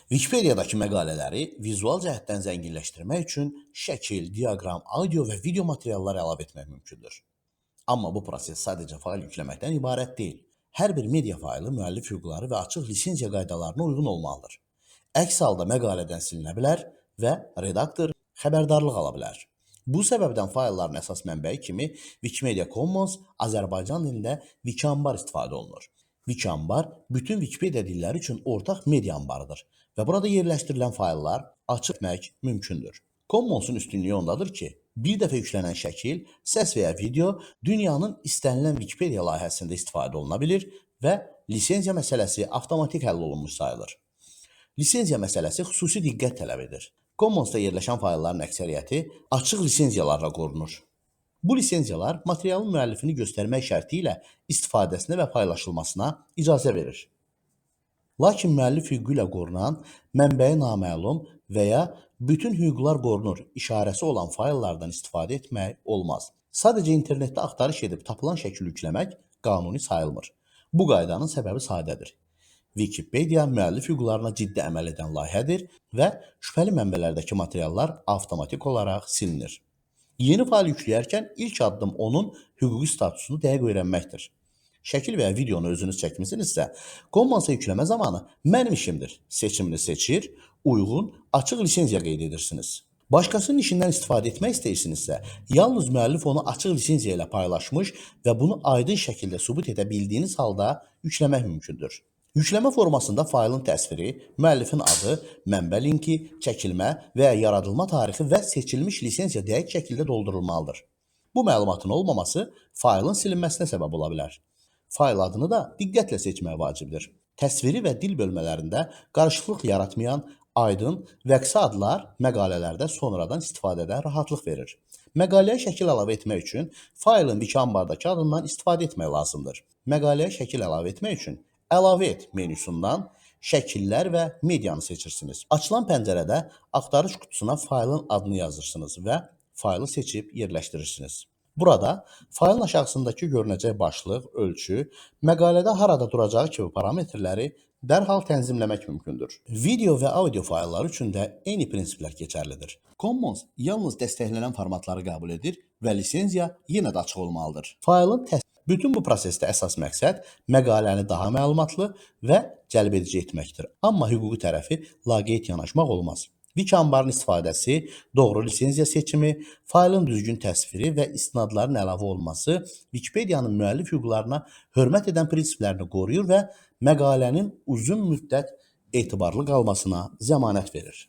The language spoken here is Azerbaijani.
Wikipediyadakı məqalələri vizual cəhətdən zənginləşdirmək üçün şəkil, diaqram, audio və video materiallar əlavə etmək mümkündür. Amma bu proses sadəcə fayl yükləməkdən ibarət deyil. Hər bir media faylı müəllif hüquqları və açıq lisenziya qaydalarına uyğun olmalıdır. Əks halda məqalədən silinə bilər və redaktor xəbərdarlıq ala bilər. Bu səbəbdən faylların əsas mənbəyi kimi Wikimedia Commons Azərbaycan dilində Wikiambar istifadə olunur. Wikiambar bütün Wikipedia dilləri üçün ortaq media anbarıdır və burada yerləşdirilən fayllar açıq etmək mümkündür. Commons'un üstünlüyü ondadır ki, bir dəfə yüklənən şəkil, səs və ya video dünyanın istənilən Wikipedia layihəsində istifadə oluna bilir və lisenziya məsələsi avtomatik həll olunmuş sayılır. Lisenziya məsələsi xüsusi diqqət tələb edir. Commons'da yerləşən faylların əksəriyyəti açıq lisenziyalarla qorunur. Bu lisenziyalar materialın müəllifini göstərmək şərti ilə istifadəsinə və paylaşılmasına icazə verir. Lakin müəllif hüququ ilə qorunan, mənbəyi naməlum və ya bütün hüquqlar qorunur işarəsi olan fayllardan istifadə etmək olmaz. Sadəcə internetdə axtarış edib tapılan şəkil yükləmək qanuni sayılmır. Bu qaydanın səbəbi sadədir. Wikipedia müəllif hüquqlarına ciddi əməl edən layihədir və şübhəli mənbələrdəki materiallar avtomatik olaraq silinir. Yeni fayl yükləyərkən ilk addım onun hüquqi statusunu dəqiq öyrənməkdir. Şəkil və ya videonu özünüz çəkmisinizsə, Commons'a yükləmə zamanı mənim işimdir seçimini seçir, uyğun, açıq lisenziya qeyd edirsiniz. Başqasının işindən istifadə etmək istəyirsinizsə, yalnız müəllif onu açıq lisenziya ilə paylaşmış və bunu aydın şəkildə sübut edə bildiyiniz halda yükləmək mümkündür. Yükləmə formasında faylın təsviri, müəllifin adı, mənbə linki, çəkilmə və ya yaradılma tarixi və seçilmiş lisenziya dəqiq şəkildə doldurulmalıdır. Bu məlumatın olmaması faylın silinməsinə səbəb ola bilər. Fayl adını da diqqətlə seçmək vacibdir. Təsviri və dil bölmələrində qarışıqlıq yaratmayan aydın və qısa adlar məqalələrdə sonradan istifadədə rahatlıq verir. Məqaləyə şəkil əlavə etmək üçün faylın Wikiambardakı adından istifadə etmək lazımdır. Məqaləyə şəkil əlavə etmək üçün Əlavə et menüsündən şəkillər və medianı seçirsiniz. Açılan pəncərədə axtarış qutusuna faylın adını yazırsınız və faylı seçib yerləşdirirsiniz. Burada faylın aşağısındakı görünəcək başlıq, ölçü, məqalədə harada duracağı kimi parametrləri dərhal tənzimləmək mümkündür. Video və audio faylları üçün də eyni prinsiplər keçərlidir. Commons yalnız dəstəklənən formatları qəbul edir və lisenziya yenə də açıq olmalıdır. Bütün bu prosesdə əsas məqsəd məqaləni daha məlumatlı və cəlbedici etməkdir. Amma hüquqi tərəfi laqeyd yanaşmaq olmaz. Wikiambarın istifadəsi, doğru lisenziya seçimi, faylın düzgün təsviri və istinadların əlavə olması Wikipediyanın müəllif hüquqlarına hörmət edən prinsiplərini qoruyur və məqalənin uzun müddət etibarlı qalmasına zəmanət verir.